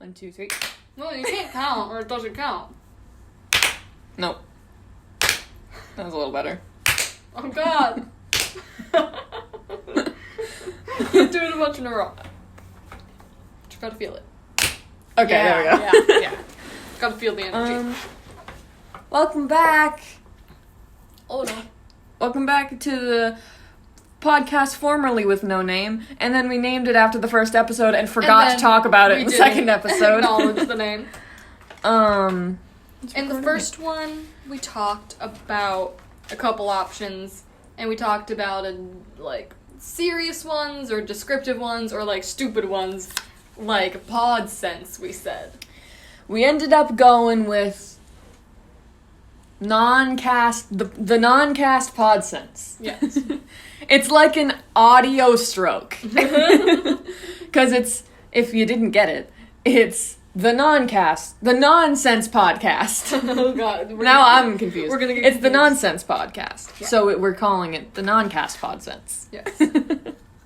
1, 2, 3. No, you can't count, or it doesn't count. Nope. That was a little better. Oh, God. Keep doing a bunch in a row. Just gotta feel it. Okay, there we go. Yeah. Gotta feel the energy. Welcome back. Oh, no. Welcome back to the podcast formerly with no name, and then we named it after the first episode and forgot to talk about it in the second episode. Acknowledge the name. In In the first one, we talked about a couple options, and we talked about serious ones, or descriptive ones, or stupid ones, like PodSense, we said. We ended up going with NONCAST, the NONCAST PODSENSE. Yes. It's like an audio stroke. Because it's, if you didn't get it, it's the NONCAST, the Nonsense Podcast. Oh, God. Now I'm confused. We're gonna get It's the confused. Nonsense Podcast. Yeah. So we're calling it the NONCAST PODSENSE. Yes.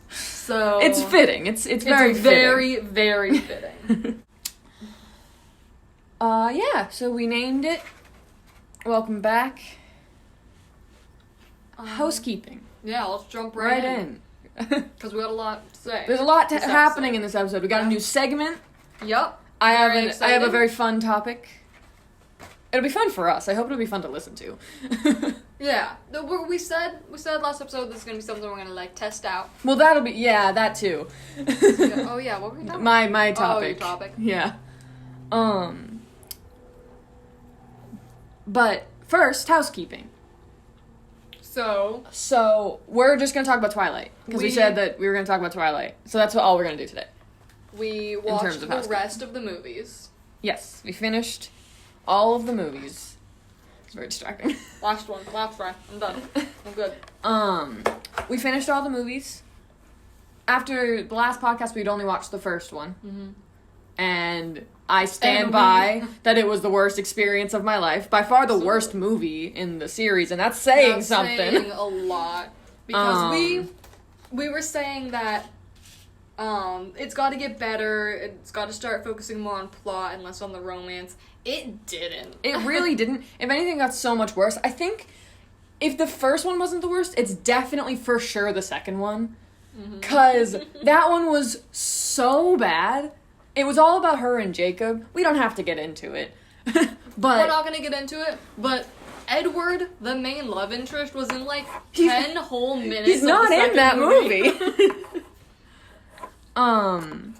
So... It's fitting. It's very fitting. very, very fitting. Yeah, so we named it. Welcome back. Housekeeping. Yeah, let's jump right in. Because we got a lot to say. There's a lot This happening episode. in this episode. We got a new segment. Yep. I have Very a exciting. very fun topic. It'll be fun for us. I hope it'll be fun to listen to. Yeah. We said last episode this is going to be something we're going to, test out. Well, that'll be, yeah, that too. Yeah. Oh, yeah, what were we talking about? My topic. Oh, your topic. Yeah. But first, housekeeping. So we're just going to talk about Twilight. Because we said that we were going to talk about Twilight. So that's all we're going to do today. We watched the rest of the movies. Yes, we finished all of the movies. It's very distracting. Last try. I'm done. I'm good. We finished all the movies. After the last podcast, we'd only watched the first one. Mm-hmm. And I stand by that it was the worst experience of my life. By far the worst movie in the series, and that's saying something. Saying a lot. Because we were saying that it's got to get better. It's got to start focusing more on plot and less on the romance. It didn't. It really didn't. If anything, got so much worse. I think if the first one wasn't the worst, it's definitely for sure the second one. Because that one was so bad. It was all about her and Jacob. We don't have to get into it. But we're not going to get into it, but Edward, the main love interest, was in 10 whole minutes. He's not in that movie. And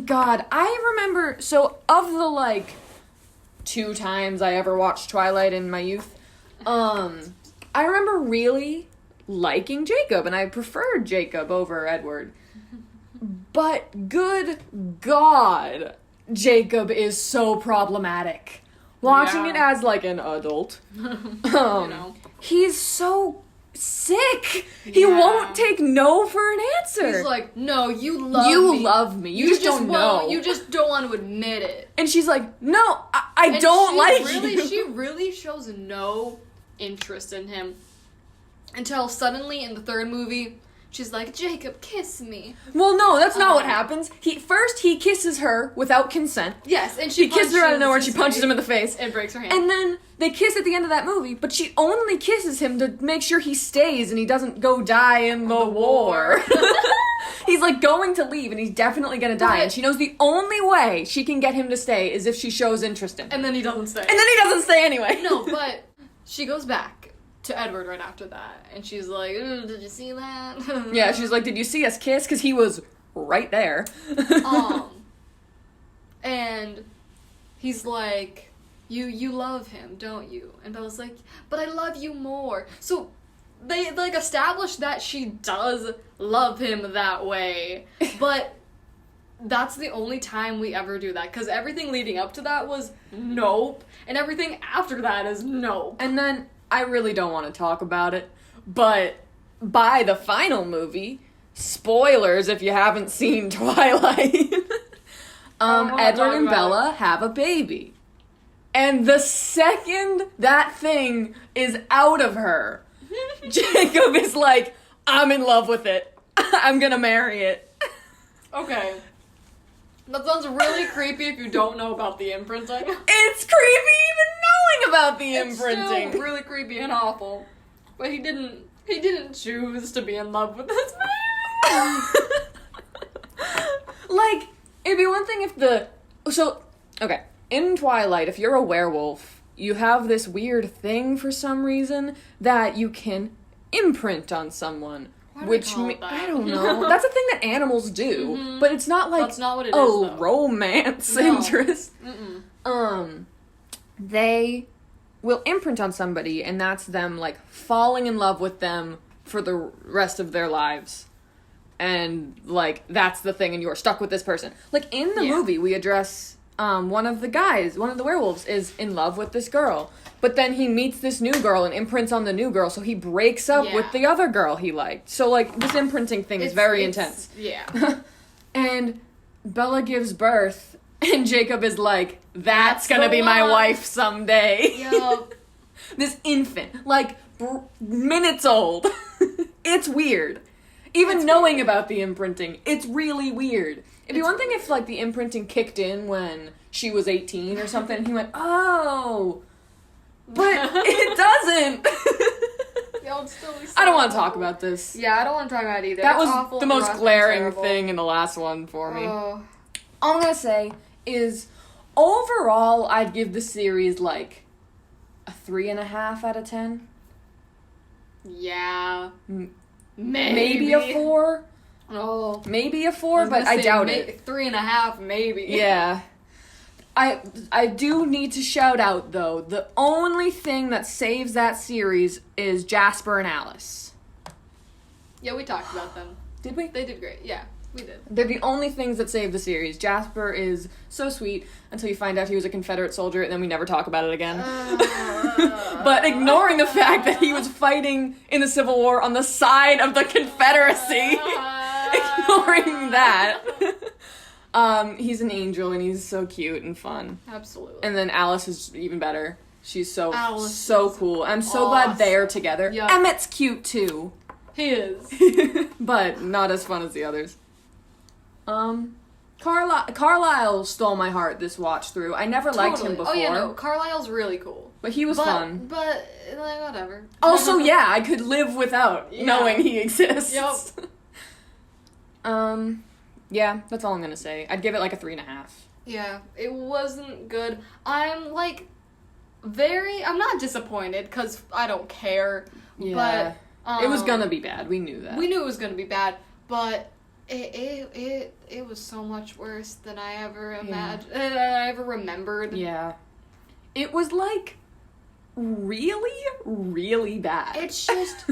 God, I remember, so of the 2 times I ever watched Twilight in my youth, I remember really liking Jacob, and I preferred Jacob over Edward. But good God, Jacob is so problematic. Watching it as an adult, he's so sick. He won't take no for an answer. He's like, no, you love me. You love me. You just don't know. You just don't want to admit it. And she's like, no, I don't like you. She really shows no interest in him. Until suddenly in the third movie, she's like, Jacob, kiss me. Well, no, that's not what happens. First he kisses her without consent. Yes, and she kisses her out of nowhere, she punches him in the face. And breaks her hand. And then they kiss at the end of that movie, but she only kisses him to make sure he stays and he doesn't go die in the war. He's going to leave and he's definitely gonna die. And she knows the only way she can get him to stay is if she shows interest in him. And then he doesn't stay. And then he doesn't stay anyway. No, but she goes back to Edward right after that. And she's like, did you see that? Yeah, she's like, did you see us kiss? Because he was right there. And he's like, you love him, don't you? And Bella's like, but I love you more. So they established that she does love him that way. But that's the only time we ever do that. Because everything leading up to that was nope. And everything after that is nope. And then I really don't want to talk about it, but by the final movie, spoilers if you haven't seen Twilight, Edward and Bella have a baby. And the second that thing is out of her, Jacob is like, I'm in love with it. I'm gonna marry it. Okay. That sounds really creepy if you don't know about the imprinting. It's creepy even knowing about the imprinting. It's still really creepy and awful. But he didn't choose to be in love with this man. Like, it'd be one thing if okay, in Twilight, if you're a werewolf, you have this weird thing for some reason that you can imprint on someone. Which I don't know. That's a thing that animals do, but it's not like that's not what it is, though. Romance interest. They will imprint on somebody, and that's them like falling in love with them for the rest of their lives, and like that's the thing, and you're stuck with this person. Like in the movie, we address one of the werewolves is in love with this girl. But then he meets this new girl and imprints on the new girl, so he breaks up with the other girl he liked. So, like, this imprinting thing is very intense. Yeah. And Bella gives birth, and Jacob is like, that's gonna be my wife someday. Yup. This infant, like, minutes old. It's weird. Even knowing about the imprinting, it's really weird. It'd be one thing if, like, the imprinting kicked in when she was 18 or something, and he went, oh... But it doesn't. I don't want to talk about this. Yeah, I don't want to talk about it either. That was the most glaring thing in the last one for me. All I'm going to say is, overall, I'd give the series, like, a 3.5 out of 10. Yeah. Maybe a 4. Oh. Maybe a 4, but I doubt it. 3.5, maybe. Yeah. I do need to shout out, though, the only thing that saves that series is Jasper and Alice. Yeah, we talked about them. Did we? They did great. Yeah, we did. They're the only things that save the series. Jasper is so sweet until you find out he was a Confederate soldier, and then we never talk about it again. But ignoring the fact that he was fighting in the Civil War on the side of the Confederacy, ignoring that... he's an angel and he's so cute and fun. Absolutely. And then Alice is even better. She's so cool. I'm so glad they're together. Yep. Emmett's cute too. He is. But not as fun as the others. Carlisle stole my heart this watch through. I never liked him before. Oh yeah, no, Carlisle's really cool. But he was fun. But, like, whatever. Also, yeah, I could live without knowing he exists. Yep. Yeah, that's all I'm gonna say. I'd give it like a 3.5. Yeah, it wasn't good. I'm not disappointed, because I don't care. Yeah. But, it was gonna be bad. We knew that. We knew it was gonna be bad, but it was so much worse than I ever imagined, than I ever remembered. Yeah. It was, like, really, really bad. It's just...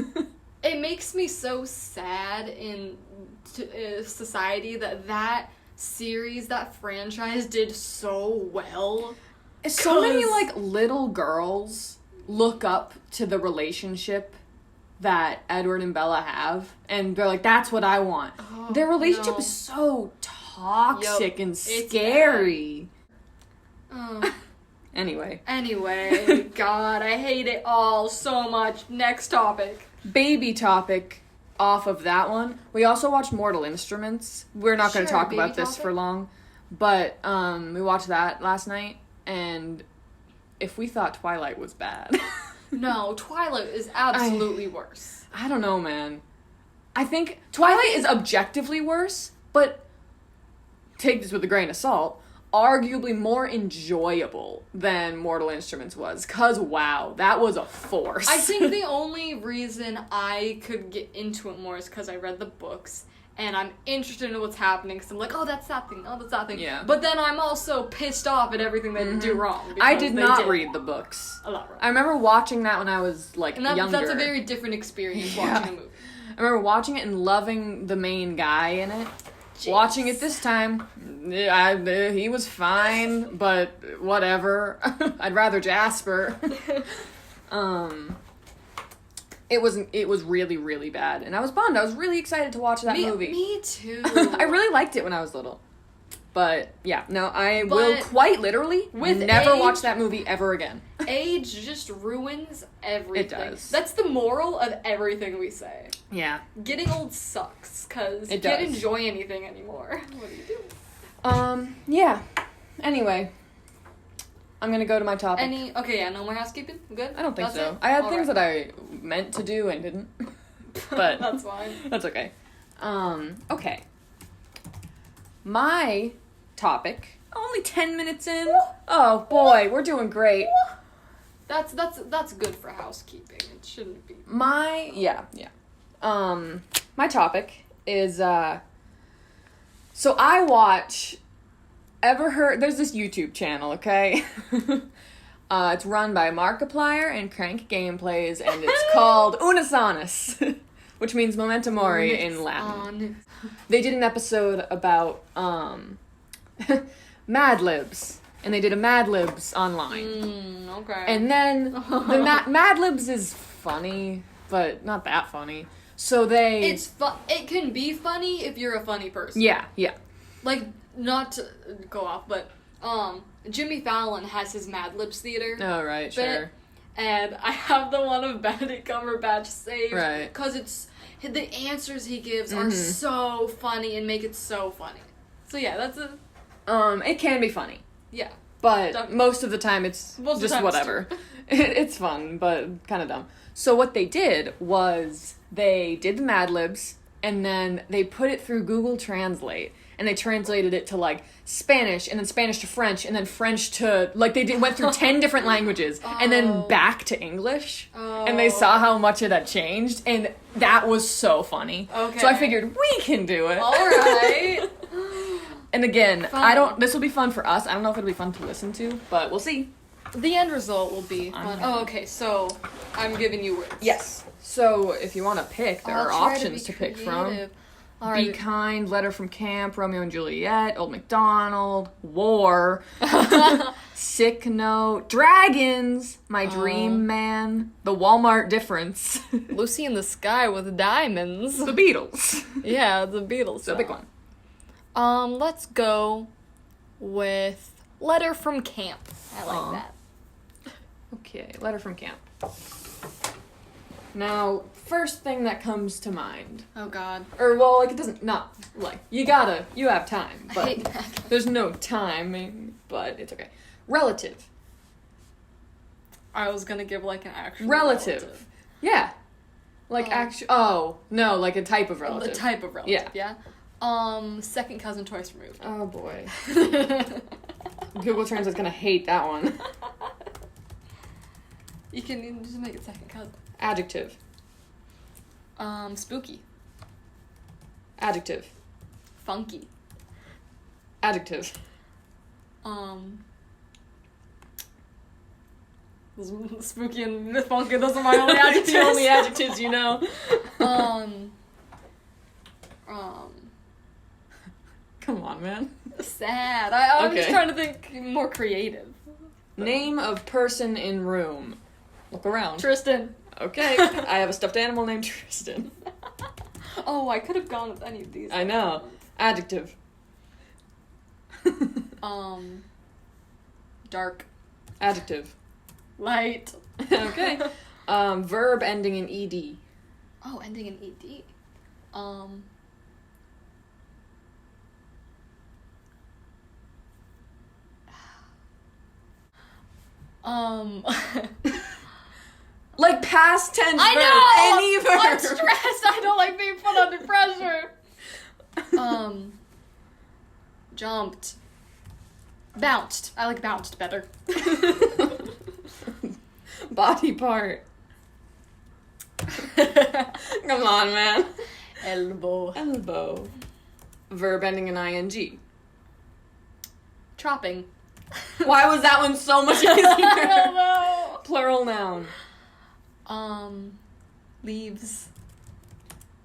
It makes me so sad in society that series, that franchise did so well. So many, like, little girls look up to the relationship that Edward and Bella have, and they're like, that's what I want. Oh, their relationship is so toxic and scary. Anyway, God, I hate it all so much. Next topic. Baby topic off of that one. We also watched Mortal Instruments. We're not going to talk about this for long, but we watched that last night, and if we thought Twilight was bad... No, Twilight is absolutely worse. I don't know, man. I think Twilight is objectively worse, but take this with a grain of salt, arguably more enjoyable than Mortal Instruments was. 'Cause, wow, that was a force. I think the only reason I could get into it more is because I read the books, and I'm interested in what's happening, because I'm like, oh, that's that thing, oh, that's that thing. Yeah. But then I'm also pissed off at everything they do wrong. I did not read the books. A lot wrong. I remember watching that when I was, like, younger. That's a very different experience watching a movie. I remember watching it and loving the main guy in it. Jeez. Watching it this time, he was fine, but whatever. I'd rather Jasper. It was really, really bad, and I was bummed. I was really excited to watch that movie. Me too. I really liked it when I was little. But, yeah, no, I will quite literally never watch that movie ever again. Age just ruins everything. It does. That's the moral of everything we say. Yeah. Getting old sucks, because you can't enjoy anything anymore. What do you do? Yeah. Anyway, I'm gonna go to my topic. No more housekeeping? Good? I don't think That's so. it? I had All things right. that I meant to do and didn't. But That's fine. that's okay. Okay. My topic, only 10 minutes in. Oh boy, we're doing great. That's good for housekeeping. It shouldn't be. My topic is, so I watch, there's this YouTube channel, okay? It's run by Markiplier and Crank Gameplays, and it's called Unisanus, which means Memento Mori in Latin. They did an episode about, MadLibs, and they did a MadLibs online. Okay. And then the MadLibs is funny, but not that funny. So It can be funny if you're a funny person. Yeah. Like, not to go off, but Jimmy Fallon has his Mad Libs theater. Oh, right, sure. And I have the one of Benedict Cumberbatch saved. Right. Because the answers he gives are so funny and make it so funny. So yeah, that's a... It can be funny. Yeah. But Definitely. most of the time it's just whatever. It's fun, but kind of dumb. So what they did was they did the Mad Libs, and then they put it through Google Translate, and they translated it to, like, Spanish, and then Spanish to French, and then French to, like, went through 10 different languages, and then back to English, and they saw how much it had changed, and that was so funny. Okay. So I figured, we can do it. Alright. And again, this will be fun for us. I don't know if it'll be fun to listen to, but we'll see. The end result will be fun. Oh, okay, so I'm giving you words. Yes. So if you want to pick, there are I'll try options to to pick from. creative. All right. Be Kind, Letter from Camp, Romeo and Juliet, Old MacDonald, War, Sick Note, Dragons, My Dream Man, The Walmart Difference, Lucy in the Sky with Diamonds. The Beatles. Yeah, the Beatles. So pick one. Let's go with Letter from Camp. I like that. Okay, Letter from Camp. Now, first thing that comes to mind. Oh God. Or, well, like, it doesn't, not, like, you have time, I but hate that. there's no time, but it's okay. Relative. I was gonna give like an actual Relative. Yeah. Like, oh, no, like a type of The relative. type of relative, yeah. Second cousin twice removed. Oh, boy. Google Translate's gonna hate that one. You can just make it second cousin. Adjective. Spooky. Adjective. Funky. Adjective. Spooky and funky, those are my only adjectives. The only adjectives you know. Come on, man. Sad. I'm Okay. just trying to think more creative. Name of person in room. Look around. Tristan. Okay. I have a stuffed animal named Tristan. Oh, I could have gone with any of these. I know. Adjective. Dark. Adjective. Light. Okay. Verb ending in ed. Oh, ending in ed. Like past tense I verb. know! Any verb. I'm stressed. I don't like being put under pressure. Jumped. Bounced. I like bounced better. Body part. Come on, man. Elbow. Elbow. Verb ending in ing. Chopping. Why was that one so much easier? I don't know. Plural noun. Leaves.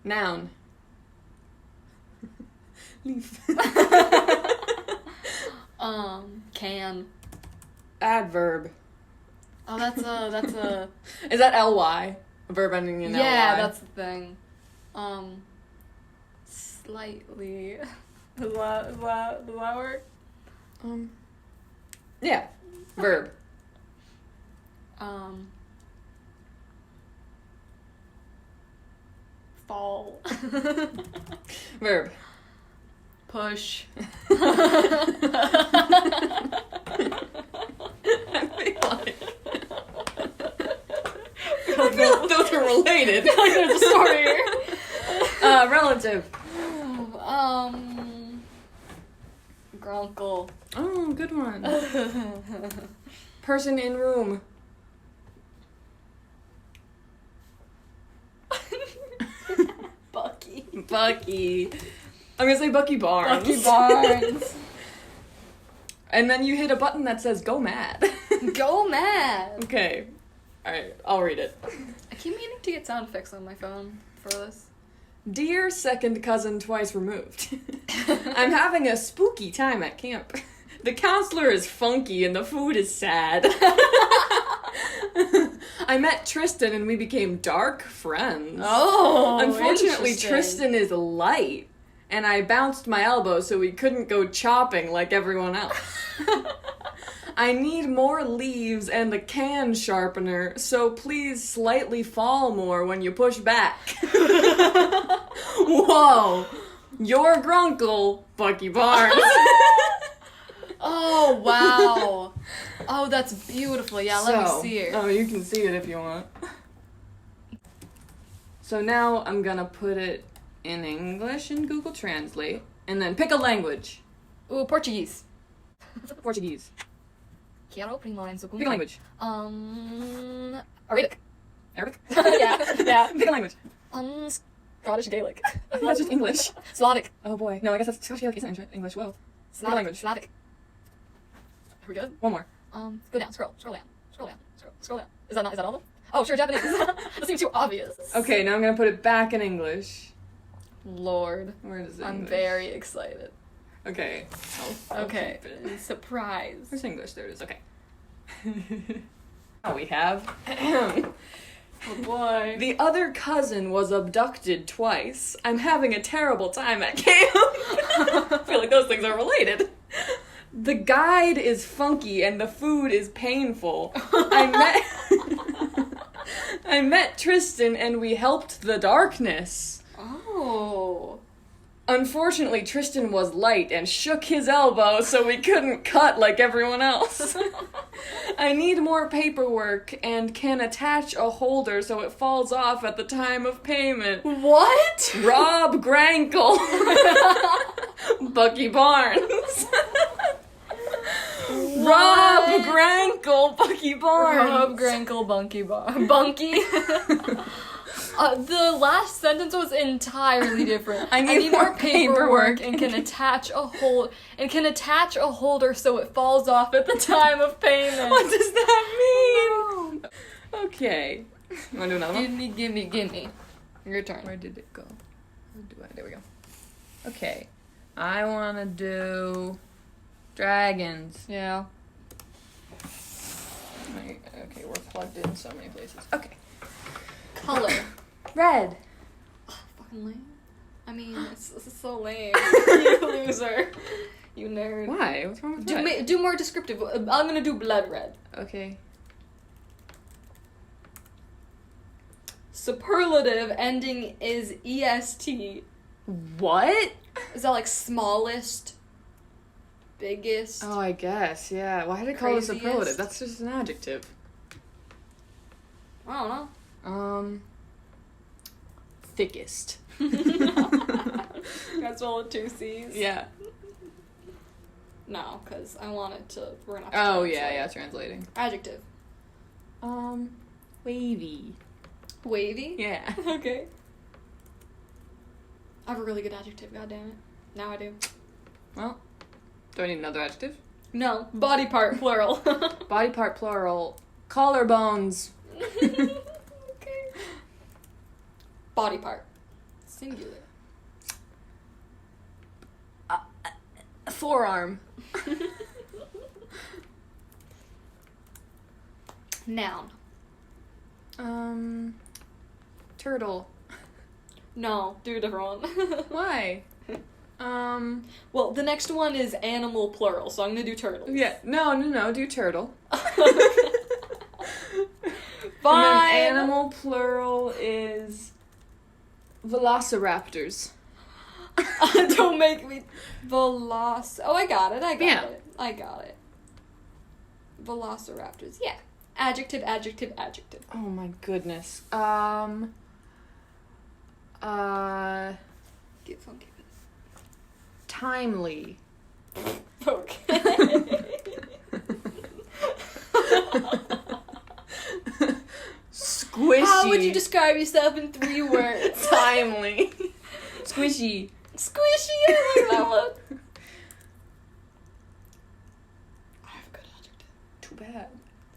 Noun. Leaf. Can. Adverb. Oh, that's a. Is that ly? A verb ending in ly? Yeah, that's the thing. Slightly. Does that work? Yeah. Verb. Fall. Verb. Push. Grunkle. Oh, good one. Person in room. Bucky. Bucky. I'm gonna say Bucky Barnes. Bucky Barnes. And then you hit a button that says go mad. Go mad. Okay. Alright, I'll read it. I keep meaning to get sound effects on my phone for this. Dear second cousin twice removed. I'm having a spooky time at camp. The counselor is funky and the food is sad. I met Tristan and we became dark friends. Oh, Unfortunately, interesting. Tristan is light, and I bounced my elbow so we couldn't go chopping like everyone else. I need more leaves and a can sharpener, so please slightly fall more when you push back. Whoa! Your grunkle, Bucky Barnes. Oh, wow. Oh, that's beautiful. Yeah, let me see it. Oh, you can see it if you want. So now I'm gonna put it in English in Google Translate, and then pick a language. Ooh, Portuguese. Portuguese. Quero aprimorar em seu Pick a language. Arabic. Arabic? yeah. Pick a language. Scottish Gaelic. I think that's just English. Slavic. Oh boy. No, I guess that's Scottish Gaelic isn't English. Well, pick a language. Slavic. Are we good? One more. Go down. Scroll down. Scroll down. Is that all of them? Oh, sure, Japanese. That seems too obvious. Okay, now I'm gonna put it back in English. Lord. Where is it? I'm English? very excited. Okay. I'll Okay. keep it. Surprise. Where's English? There it is. Okay. Now we have. Oh boy. The other cousin was abducted twice. I'm having a terrible time at camp. I feel like those things are related. The guide is funky and the food is painful. I met Tristan and we helped the darkness. Oh. Unfortunately, Tristan was light and shook his elbow so we couldn't cut like everyone else. I need more paperwork and can attach a holder so it falls off at the time of payment. What? Rob Grankle. Bucky Barnes. Rob Grankle, Bucky Barnes. Rob Grankle Bunky. The last sentence was entirely different. I need more paperwork and can attach a holder so it falls off at the time of payment. What does that mean? Okay. You want to do another one? Gimme. Your turn. Where did it go? There we go. Okay. I want to do dragons. Yeah. Okay, we're plugged in so many places. Okay. Color. Red. Fucking lame. I mean, this is so lame. You loser. You nerd. Why? What's wrong with red? Do more descriptive. I'm gonna do blood red. Okay. Superlative ending is EST. What? Is that like smallest? Biggest? Oh, I guess, yeah. Why did it call it a Craziest? superlative? That's just an adjective. I don't know. Thickest. That's all with 2 C's? Yeah. No, because I want it to. We're gonna have to Oh, translate. yeah, translating. Adjective. Wavy. Wavy? Yeah. Okay. I have a really good adjective, god damn it. Now I do. Well, do I need another adjective? No. Body part, plural. Body part plural. Collarbones. Okay. Body part. Singular. Forearm. Noun. Turtle. No, do a different one. Why? Well, the next one is animal plural, so I'm gonna do turtles. Yeah. No. Do turtle. Fine. And then animal plural is velociraptors. Don't make me. Oh, I got it. Yeah. I got it. Velociraptors. Yeah. Adjective. Oh my goodness. Get funky. Timely. How would you describe yourself in 3 words? Timely. Squishy. Squishy, I like that one. I have a good adjective. Too bad.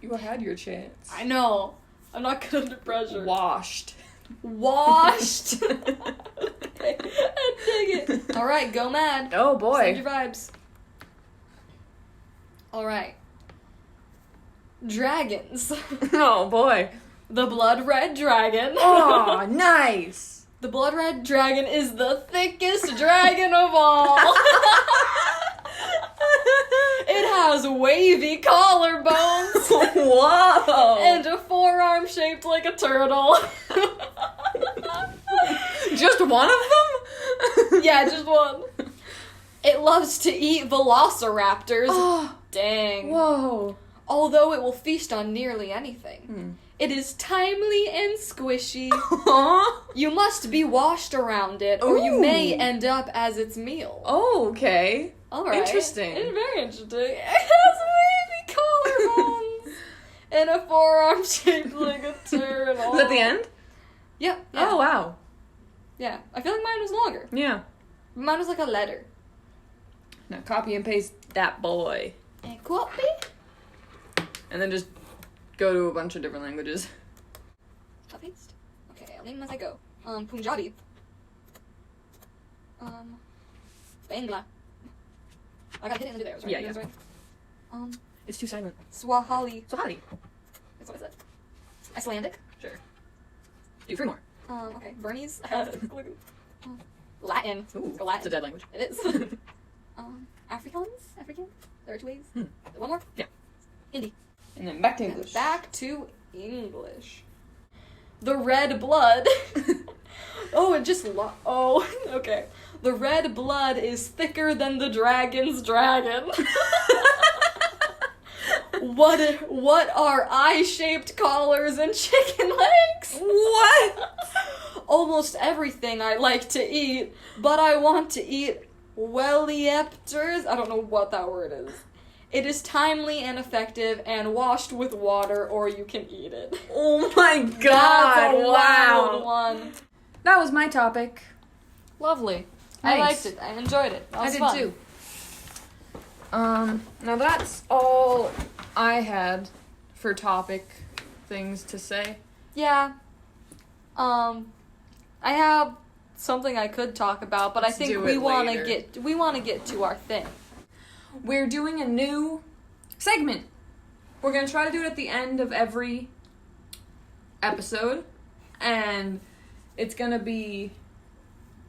You had your chance. I know. I'm not good under pressure. Washed. Washed. Okay. I dig it. Alright, go mad. Oh boy. Send your vibes. Alright. Dragons. Oh boy. The blood red dragon. Oh, nice. The blood red dragon is the thickest dragon of all. It has wavy collarbones. Whoa. And a forearm shaped like a turtle. Just one of them? Yeah, just one. It loves to eat velociraptors. Oh. Dang. Whoa. Although it will feast on nearly anything. It is timely and squishy. You must be washed around it, or you may end up as its meal. Oh, okay. All right. Interesting. It's very interesting. It has wavy collarbones and a forearm shaped like a turtle. Is that the end? Yeah. Oh, wow. Yeah. I feel like mine was longer. Yeah. Mine was like a letter. Now copy and paste that boy. And copy. And then just go to a bunch of different languages. Cut paste. Okay, I'll name them as I go. Punjabi. Bangla. I gotta hit it and do that. Right? Yeah. Right. It's too silent. Swahili. Swahili. That's what I said. Icelandic. Sure. Do 3 more. Okay. Burmese. Latin. Ooh, Let's go Latin. it's a dead language. It is. African? There are 2 ways. 1 more? Yeah. Hindi. And then back to And English. back to English. The red blood. Oh, it just oh, okay. The red blood is thicker than the dragon's dragon. What are eye-shaped collars and chicken legs? What? Almost everything I like to eat, but I want to eat welliepters. I don't know what that word is. It is timely and effective and washed with water, or you can eat it. Oh my god. That's a wow. wild one. That was my topic. Lovely. Nice. I liked it. I enjoyed it. That was I did fun. too. Now that's all I had for topic things to say. Yeah. I have something I could talk about, but Let's I think do we it want to later. get to our thing. We're doing a new segment. We're going to try to do it at the end of every episode, and it's going to be...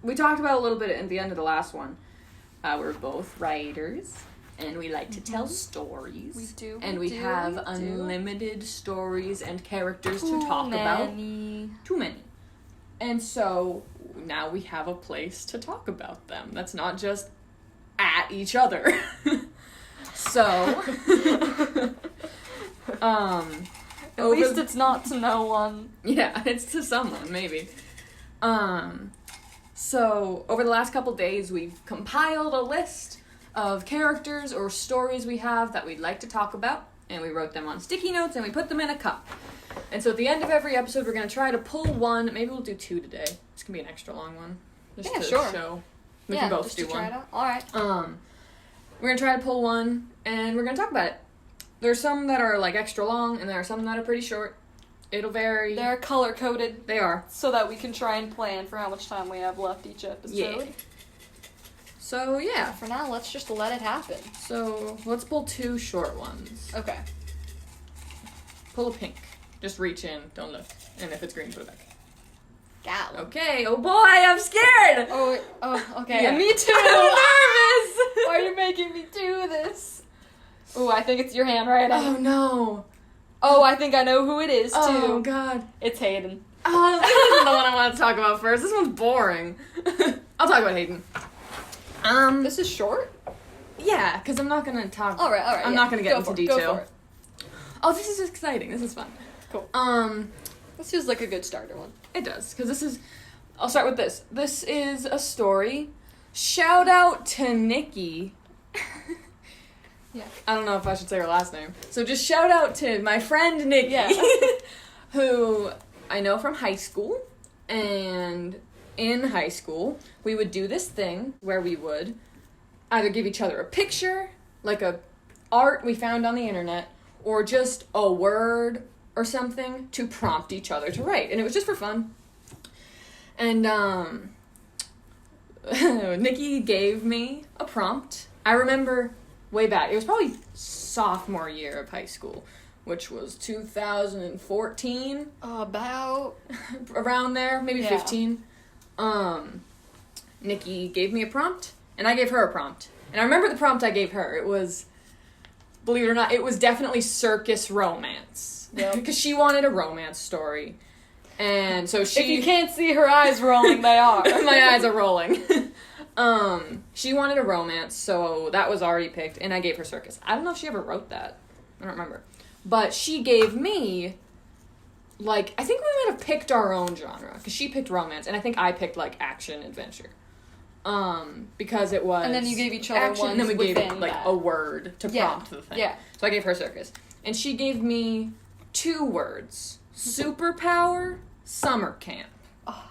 We talked about it a little bit at the end of the last one. We're both writers, and we like to tell stories. We do. And we have unlimited stories and characters to talk about. Too many. And so now we have a place to talk about them. That's not just at each other. So, at least it's not to no one. Yeah, it's to someone, maybe. So, over the last couple days, we've compiled a list of characters or stories we have that we'd like to talk about, and we wrote them on sticky notes, and we put them in a cup. And so at the end of every episode, we're going to try to pull one. Maybe we'll do 2 today. This can be an extra long one. Just to sure. show. We can both just do to one. try it out. All right. We're going to try to pull one, and we're going to talk about it. There's some that are, like, extra long, and there are some that are pretty short. It'll vary. They're color-coded. They are. So that we can try and plan for how much time we have left each episode. Yeah. So, yeah. For now, let's just let it happen. So, let's pull 2 short ones. Okay. Pull a pink. Just reach in, don't look. And if it's green, put it back. Gal. Okay, oh boy, I'm scared! Oh, okay. Yeah. Me too! I'm nervous! Why are you making me do this? Oh, I think it's your handwriting. Oh no. Oh, I think I know who it is, too. Oh god. It's Hayden. Oh, this isn't the one I want to talk about first. This one's boring. I'll talk about Hayden. This is short? Yeah, because I'm not gonna talk. Alright. I'm not gonna get into detail. Go for it. Oh, this is exciting. This is fun. Cool. This feels like a good starter one. It does, because this is... I'll start with this. This is a story. Shout out to Nikki. Yeah. I don't know if I should say her last name. So just shout out to my friend Nikki, Yeah. who I know from high school, and in high school, we would do this thing where we would either give each other a picture, like a art we found on the internet, or just a word or something to prompt each other to write. And it was just for fun. And Nikki gave me a prompt. I remember way back. It was probably sophomore year of high school, which was 2014. About around there, maybe 15. Nikki gave me a prompt, and I gave her a prompt. And I remember the prompt I gave her. It was, believe it or not, it was definitely circus romance. Yep. Because she wanted a romance story. And so she... If you can't see her eyes rolling, they are. My eyes are rolling. She wanted a romance, so that was already picked, and I gave her circus. I don't know if she ever wrote that. I don't remember. But she gave me, like, I think we might have picked our own genre, because she picked romance, and I think I picked, like, action adventure. Because it was... And then you gave each other action, ones and then we gave, like, that. a word to prompt the thing. Yeah. So I gave her circus. And she gave me 2 words. Superpower, summer camp. Oh.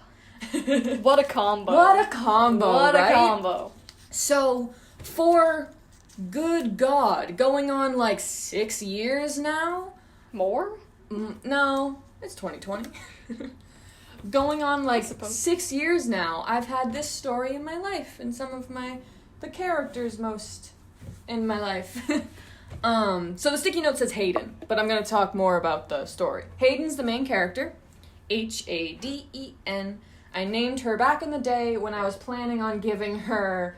What a combo. What a combo, What right? a combo. So, for good God, going on like 6 years now? More? No, it's 2020. Going on like 6 years now, I've had this story in my life, and some of the characters most in my life. So the sticky note says Hayden, but I'm going to talk more about the story. Hayden's the main character, Haden. I named her back in the day when I was planning on giving her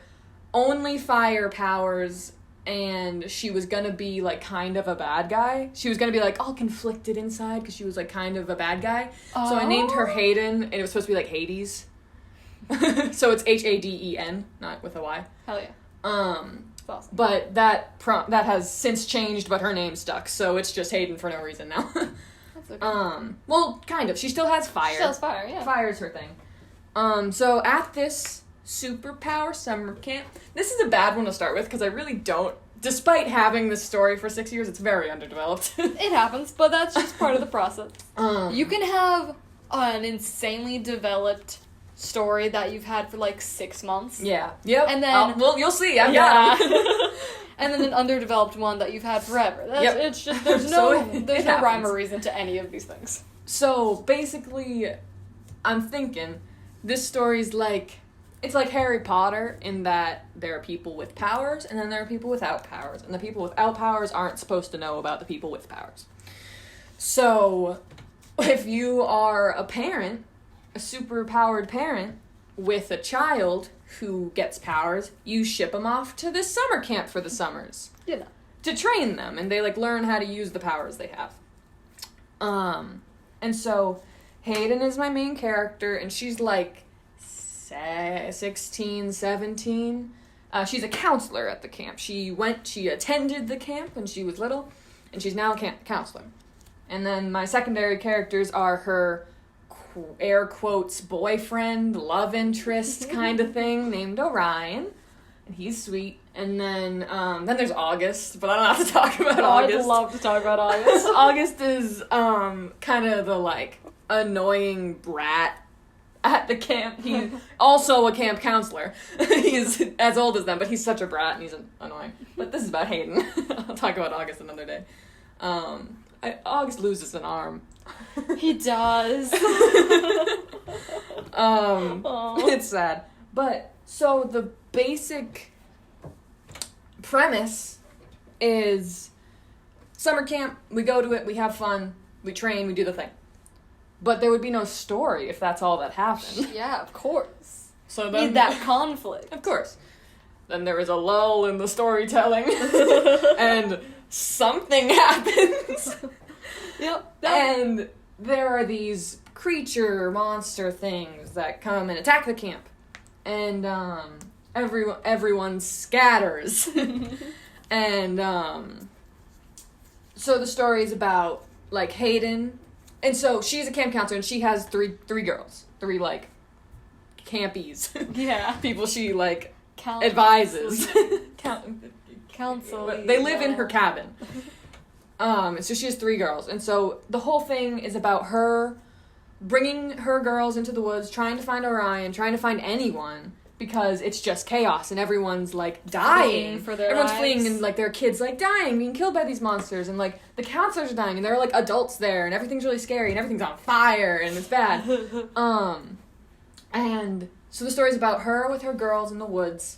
only fire powers, and she was gonna be, like, kind of a bad guy. She was gonna be, like, all conflicted inside, because she was, like, kind of a bad guy. Oh. So I named her Hayden, and it was supposed to be, like, Hades. So it's Haden, not with a Y. Hell yeah. That's awesome. But that has since changed, but her name stuck, so it's just Hayden for no reason now. That's okay. Well, kind of. She still has fire. She still has fire, yeah. Fire's her thing. So at this superpower summer camp, this is a bad one to start with, because I really don't, despite having this story for 6 years, it's very underdeveloped. It happens, but that's just part of the process. You can have an insanely developed story that you've had for like 6 months. Yeah. Yep. And then... well, you'll see. I've got it. And then an underdeveloped one that you've had forever. It's just, there's no rhyme or reason to any of these things. So, basically, I'm thinking, this story's like, it's like Harry Potter in that there are people with powers, and then there are people without powers, and the people without powers aren't supposed to know about the people with powers. So, if you are a parent, a super-powered parent, with a child who gets powers, you ship them off to this summer camp for the summers. You know. To train them, and they, like, learn how to use the powers they have. And so, Hayden is my main character, and she's, like, 16, 17. She's a counselor at the camp. She attended the camp when she was little, and she's now a counselor. And then my secondary characters are her air quotes boyfriend, love interest kind of thing, named Orion, and he's sweet. And then there's August, but I don't have to talk about August. I'd love to talk about August. August is kind of the, like, annoying brat at the camp. He's also a camp counselor. He's as old as them, but he's such a brat and he's annoying. But this is about Hayden. I'll talk about August another day. August loses an arm. He does. It's sad. But, so the basic premise is summer camp, we go to it, we have fun, we train, we do the thing. But there would be no story if that's all that happened. Yeah, of course. So then, need that conflict. Of course. Then there is a lull in the storytelling, and something happens. Yep. And there are these monster things that come and attack the camp. And everyone scatters. And so the story is about, like, Hayden. And so she's a camp counselor, and she has three girls. 3, like, campies. Yeah. People she, like, advises. Counsel. They live in her cabin. So she has 3 girls. And so the whole thing is about her bringing her girls into the woods, trying to find Orion, trying to find anyone, because it's just chaos and everyone's like dying. Everyone's fleeing and like there are kids like dying, being killed by these monsters, and like the counselors are dying and there are like adults there and everything's really scary and everything's on fire and it's bad. And so the story's about her with her girls in the woods,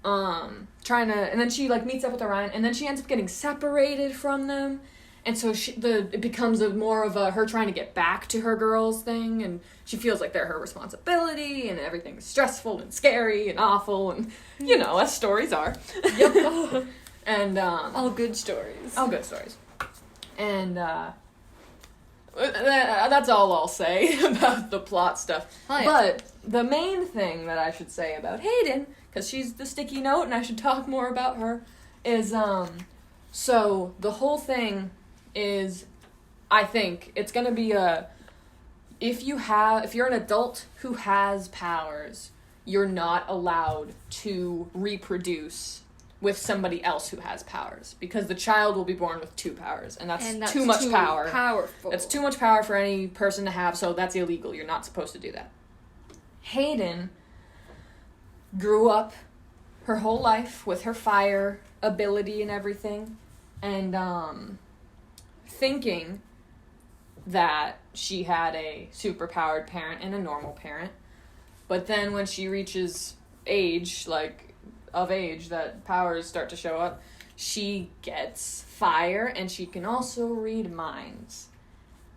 trying to, and then she like meets up with Orion, and then she ends up getting separated from them. And so it becomes more of a her trying to get back to her girls thing, and she feels like they're her responsibility, and everything's stressful and scary and awful, and you know, as stories are. Yep. And all good stories. All good stories. And that's all I'll say about the plot stuff. Oh, yeah. But the main thing that I should say about Hayden, because she's the sticky note and I should talk more about her, is so the whole thing is, I think it's gonna be if you're an adult who has powers, you're not allowed to reproduce with somebody else who has powers, because the child will be born with 2 powers, and that's too much power. Powerful. That's too much power for any person to have, so that's illegal. You're not supposed to do that. Hayden grew up her whole life with her fire ability and everything, and thinking that she had a superpowered parent and a normal parent. But then when she reaches age, that powers start to show up, she gets fire, and she can also read minds.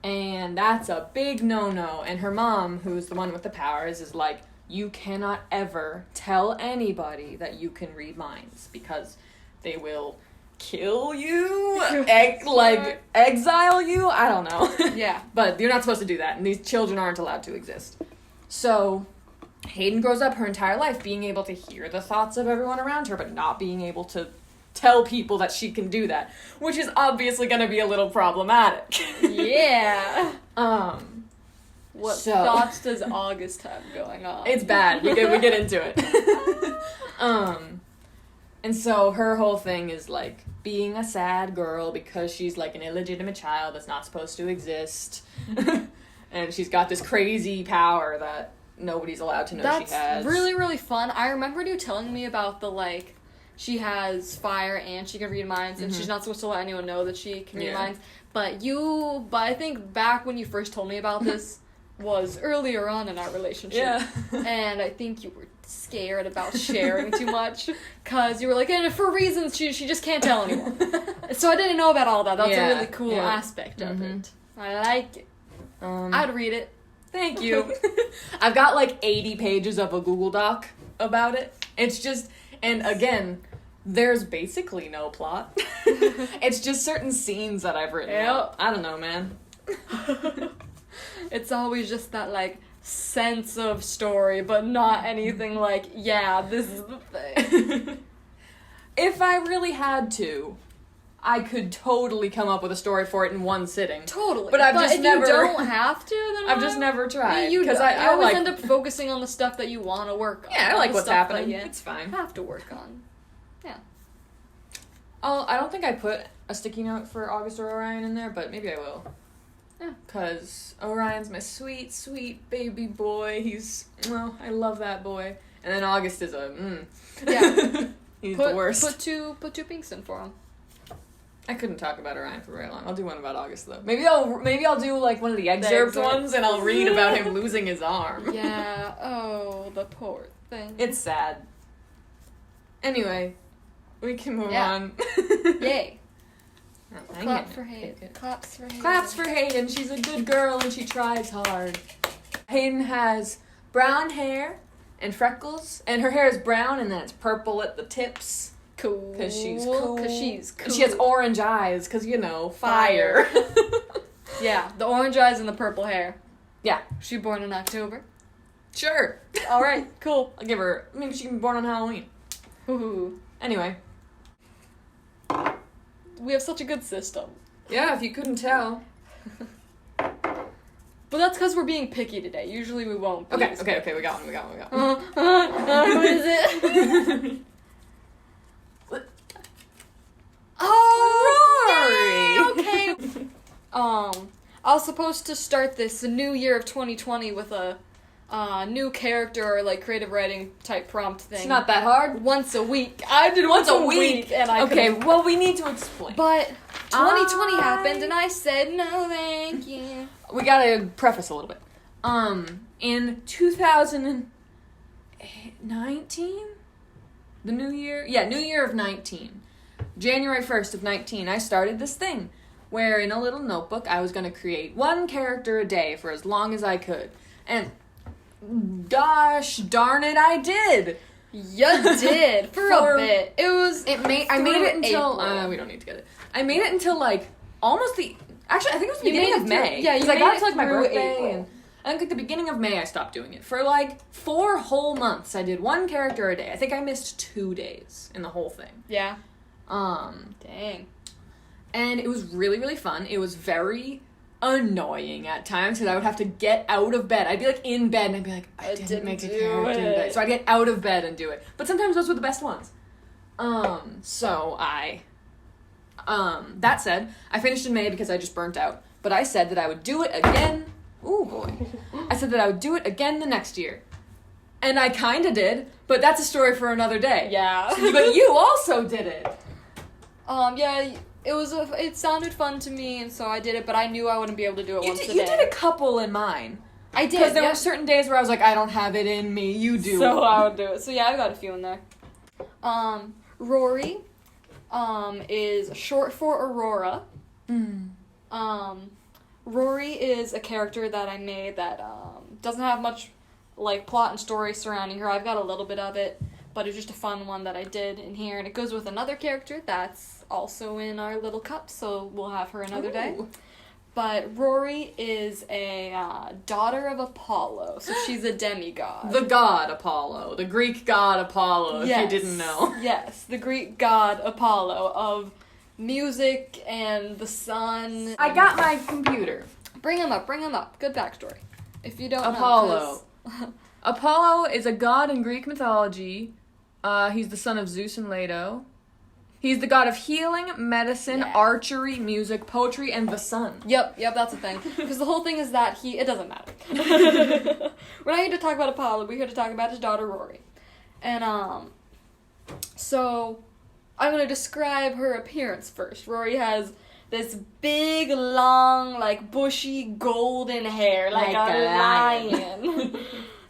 And that's a big no-no. And her mom, who's the one with the powers, is like, you cannot ever tell anybody that you can read minds, because they will kill you, exile you, I don't know. Yeah. But you're not supposed to do that, and these children aren't allowed to exist. So Hayden grows up her entire life being able to hear the thoughts of everyone around her, but not being able to tell people that she can do that, which is obviously going to be a little problematic. Yeah. What So, thoughts does August have going on? It's bad. We get into it. And so her whole thing is like being a sad girl because she's like an illegitimate child that's not supposed to exist. And she's got this crazy power that nobody's allowed to know she has. That's really, really fun. I remembered you telling me about the, she has fire and she can read minds, and she's not supposed to let anyone know that she can read minds. But I think back when you first told me about this was earlier on in our relationship. Yeah. And I think you were scared about sharing too much, because you were like, and for reasons she just can't tell anyone. So I didn't know about all that. That's a really cool aspect of it. I like it. I'd read it. Thank you. I've got 80 pages of a Google Doc about it. It's just, and again, there's basically no plot. It's just certain scenes that I've written out. I don't know, man. It's always just that, sense of story, but not anything this is the thing. If I really had to, I could totally come up with a story for it in one sitting. Totally. But if you don't have to, then I've just never tried. Because I always end up focusing on the stuff that you want to work on. Yeah, I like what's happening. It's fine. Have to work on. Yeah. I don't think I put a sticky note for August or Orion in there, but maybe I will. Yeah. Because Orion's my sweet, sweet baby boy. I love that boy. And then August is Yeah. He's the worst. Put two pinks in for him. I couldn't talk about Orion for very long. I'll do one about August though. Maybe I'll do one of the excerpt ones, and I'll read about him losing his arm. Yeah. Oh, the poor thing. It's sad. Anyway, we can move on. Yay. Claps for Hayden. Claps for Hayden. She's a good girl and she tries hard. Hayden has brown hair and freckles, and her hair is brown and then it's purple at the tips. Cool. Because she's cool. And she has orange eyes, because, fire. Yeah, the orange eyes and the purple hair. Yeah. She born in October? Sure. Alright, cool. I'll give her, maybe she can be born on Halloween. Ooh. Anyway. We have such a good system. Yeah, if you couldn't tell. But that's because we're being picky today. Usually we won't be. Okay, we got one. Who is it? Oh, Rory! okay. I was supposed to start this new year of 2020 with a new character or like creative writing type prompt thing. It's not that hard. Once a week. I did once a week and I okay, well, we need to explain. But 2020 happened and I said no thank you. We gotta preface a little bit. In 2019? The new year? Yeah, new year of 19. January 1st of 19, I started this thing where in a little notebook I was gonna create one character a day for as long as I could. And gosh darn it, I did. You did for a bit. I made it until we don't need to get it. I made it until like almost actually I think it was the beginning of May. Yeah, because I got to like my birthday and I think at the beginning of May I stopped doing it. For like 4 whole months I did one character a day. I think I missed 2 days in the whole thing. Yeah. Dang. And it was really, really fun. It was very annoying at times because I would have to get out of bed. I'd be like in bed and I'd be like, I didn't make a character today. So I'd get out of bed and do it. But sometimes those were the best ones. That said, I finished in May because I just burnt out. But I said that I would do it again. Ooh, boy. I said that I would do it again the next year. And I kind of did, but that's a story for another day. Yeah. But you also did it. Yeah, it sounded fun to me, and so I did it, but I knew I wouldn't be able to do it once a day. You did a couple in mine. I did. Because there were certain days where I was like, I don't have it in me, you do. So I would do it. So yeah, I've got a few in there. Rory, is short for Aurora. Rory is a character that I made that, doesn't have much, like, plot and story surrounding her. I've got a little bit of it, but it's just a fun one that I did in here, and it goes with another character that's also in our little cup, so we'll have her another day. But Rory is a daughter of Apollo, so she's a demigod. The god Apollo, the Greek god Apollo, if you didn't know. Yes, the Greek god Apollo of music and the sun. I got my computer. Bring him up. Good backstory. If you don't know. Apollo. Apollo is a god in Greek mythology. He's the son of Zeus and Leto. He's the god of healing, medicine, archery, music, poetry, and the sun. Yep, that's a thing. Because the whole thing is that it doesn't matter. We're not here to talk about Apollo, we're here to talk about his daughter, Rory. And, so, I'm going to describe her appearance first. Rory has this big, long, like, bushy, golden hair, like a lion.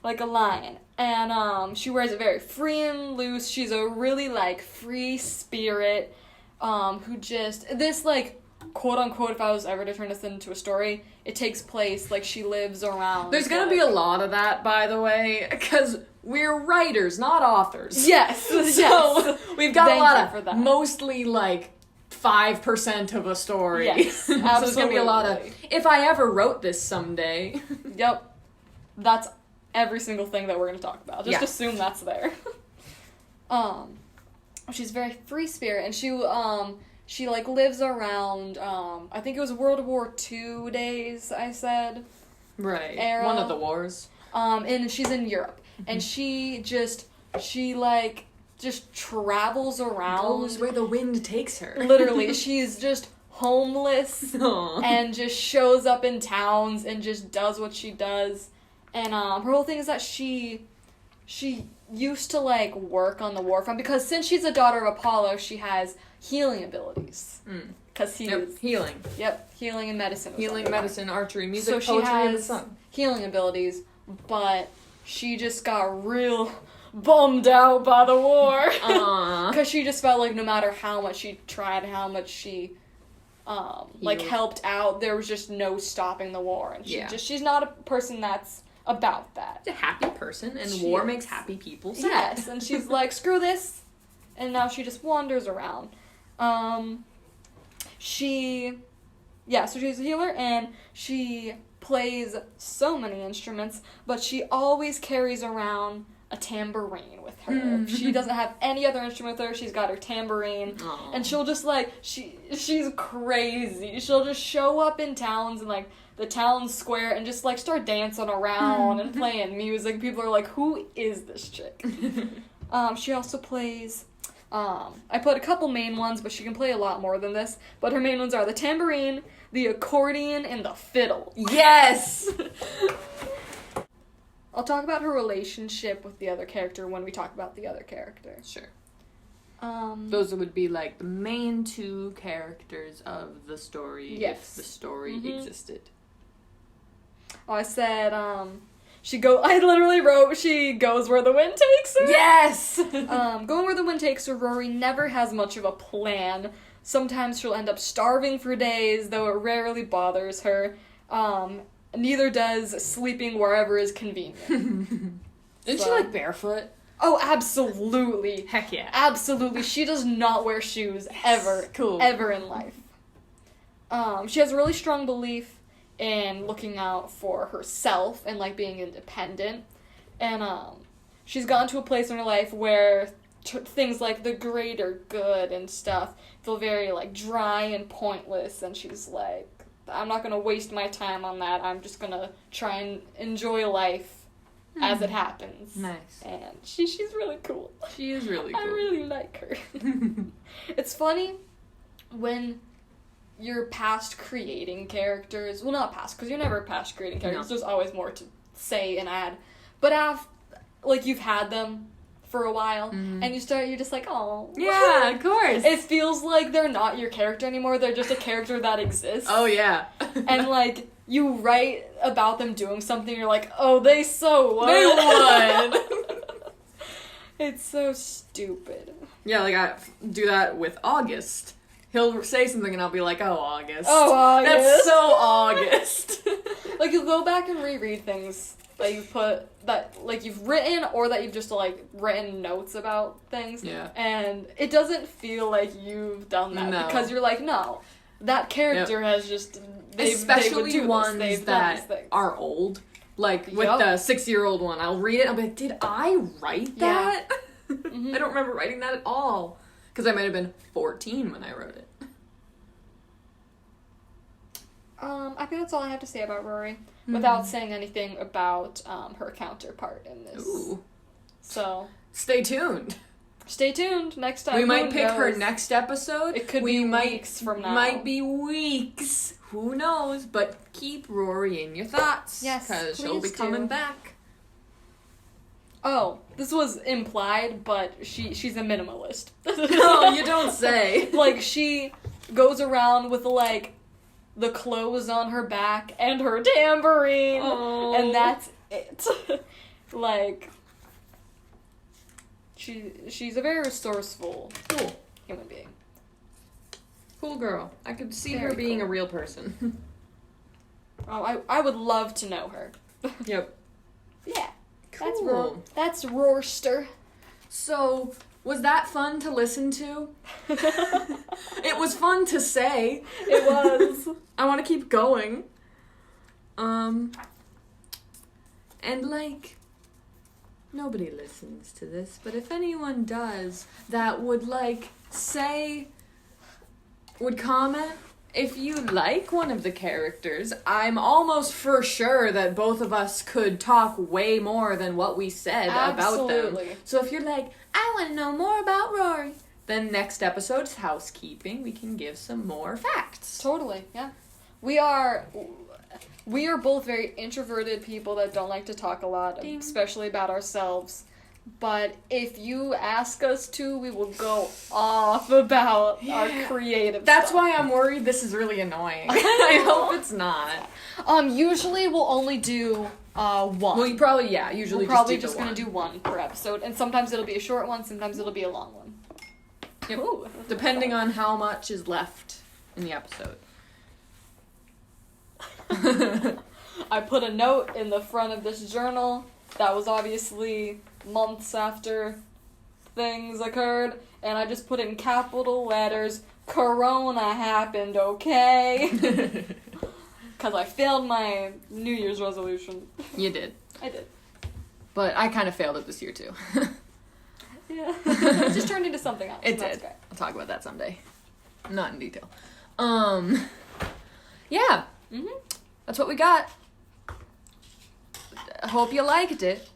Like a lion. And, she wears it very free and loose. She's a really, like, free spirit, who this, like, quote-unquote, if I was ever to turn this into a story, it takes place, like, she lives around. There's gonna be a lot of that, by the way, because we're writers, not authors. Yes, so, we've got Thank a lot you of, for that. mostly, like, 5% of a story. Yes, so there's gonna be a lot of, if I ever wrote this someday. Yep. That's every single thing that we're going to talk about. Just assume that's there. She's very free spirit, and she like lives around, I think it was World War II days, I said. Right. Era. One of the wars. And she's in Europe, and she travels around. Goes where the wind takes her. Literally, she's just homeless and just shows up in towns and just does what she does. And her whole thing is that she used to, like, work on the war front, because since she's a daughter of Apollo, she has healing abilities. Because healing. Yep, healing and medicine. Healing, medicine, archery, music, so poetry, and the has sun. Healing abilities, but she just got real bummed out by the war. Because she just felt like no matter how much she tried, how much she helped out, there was just no stopping the war. And she's not a person that's about that. She's a happy person, and war makes happy people sad. Yes, and she's like, screw this, and now she just wanders around. So she's a healer, and she plays so many instruments, but she always carries around a tambourine with her. She doesn't have any other instrument with her. She's got her tambourine. Aww. And she'll just, like, she's crazy. She'll just show up in towns and, like, the town square and just, like, start dancing around and playing music. People are like, who is this chick? She also plays I put a couple main ones, but she can play a lot more than this. But her main ones are the tambourine, the accordion, and the fiddle. Yes! I'll talk about her relationship with the other character when we talk about the other character. Sure. Um, Those would be, like, the main two characters of the story, Yes. if the story existed. oh, I said, I literally wrote, she goes where the wind takes her. Yes! Going where the wind takes her, Rory never has much of a plan. Sometimes she'll end up starving for days, though it rarely bothers her. Neither does sleeping wherever is convenient. Isn't she, like, barefoot? Oh, absolutely. Heck yeah. Absolutely. She does not wear shoes ever. Cool. Ever in life. She has a really strong belief in looking out for herself and, like, being independent. And, she's gotten to a place in her life where things like the greater good and stuff feel very, like, dry and pointless. And she's like, I'm not gonna waste my time on that. I'm just gonna try and enjoy life as it happens. Nice. And she's really cool. She is really cool. I really like her. It's funny when you're past creating characters. Well, not past, because you're never past creating characters. No. There's always more to say and add. But you've had them for a while, and you're just like, oh. Yeah, of course. It feels like they're not your character anymore. They're just a character that exists. Oh, yeah. And, like, you write about them doing something, you're like, oh, they so won. They won. It's so stupid. Yeah, like, I do that with August. He'll say something and I'll be like, oh, August. Oh, August. That's so August. Like, you'll go back and reread things that you've you've written, or that you've just, like, written notes about things. Yeah. And it doesn't feel like you've done that. No. Because you're like, no, that character has just... Especially ones They've that done these things. are old. Like, with Yup. the 6-year-old one, I'll read it and I'll be like, did I write that? Mhm. I don't remember writing that at all. Because I might have been 14 when I wrote it. I think that's all I have to say about Rory, without saying anything about her counterpart in this. Ooh. So, Stay tuned. stay tuned next time. We might Who pick her knows? next episode. It could be weeks from now. Might be weeks. Who knows? But keep Rory in your thoughts. Yes, Because she'll be please coming do. back. Oh, this was implied, but she's a minimalist. Oh, you don't say. Like, she goes around with, like, the clothes on her back and her tambourine, Oh. and that's it. Like, she's a very resourceful Cool. human being. Cool girl. I could see Very her being cool. a real person. Oh, I would love to know her. Yep. Yeah. Cool. That's Roorster. So, was that fun to listen to? It was fun to say. It was. I want to keep going. And, like, nobody listens to this, but if anyone does, that would, like, would comment, if you like one of the characters, I'm almost for sure that both of us could talk way more than what we said about them. Absolutely. So if you're like, I want to know more about Rory, then next episode's housekeeping, we can give some more facts. Totally, yeah. We are both very introverted people that don't like to talk a lot, Ding. especially about ourselves. But if you ask us to, we will go off about our creative That's stuff. why I'm worried this is really annoying. I hope it's not. Usually we'll only do one. Well, you probably, usually We're probably just just gonna do one per episode, and sometimes it'll be a short one, sometimes it'll be a long one. Yep. Ooh, Depending on how much is left in the episode. I put a note in the front of this journal that was obviously months after things occurred, and I just put in capital letters, Corona happened, okay? Because I failed my New Year's resolution. You did. I did. But I kind of failed it this year, too. Yeah. It just turned into something else. It That's did. great. I'll talk about that someday. Not in detail. Yeah. Mm-hmm. That's what we got. I hope you liked it.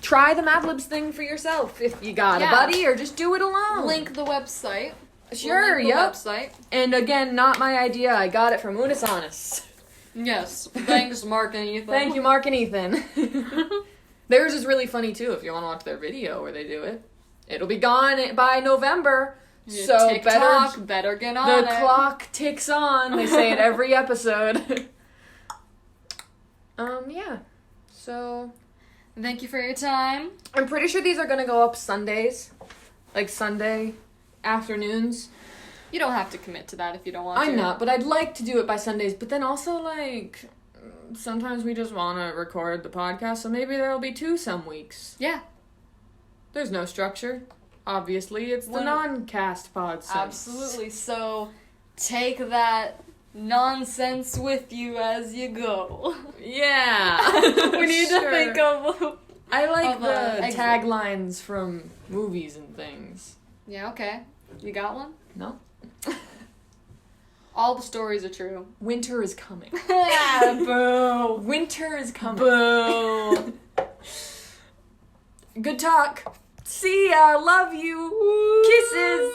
Try the MadLibs thing for yourself if you got a buddy, or just do it alone. Link the website. Sure, we'll link the website. And again, not my idea. I got it from Unisanis. Yes. Thanks, Mark and Ethan. Thank you, Mark and Ethan. Theirs is really funny, too, if you want to watch their video where they do it. It'll be gone by November. So TikTok, better get on it. The clock ticks on. They say it every episode. Yeah. So, thank you for your time. I'm pretty sure these are gonna go up Sundays. Like Sunday afternoons. You don't have to commit to that if you don't want to. I'm not, but I'd like to do it by Sundays. But then also, like, sometimes we just want to record the podcast, so maybe there'll be 2 some weeks. Yeah. There's no structure. Obviously, it's the NONCAST PODSENSE. Absolutely. So, take that nonsense with you as you go. Yeah. We need to think of... I like the taglines from movies and things. Yeah, okay. You got one? No? All the stories are true. Winter is coming. Boo. Winter is coming. Boo. Good talk. See ya. Love you. Kisses.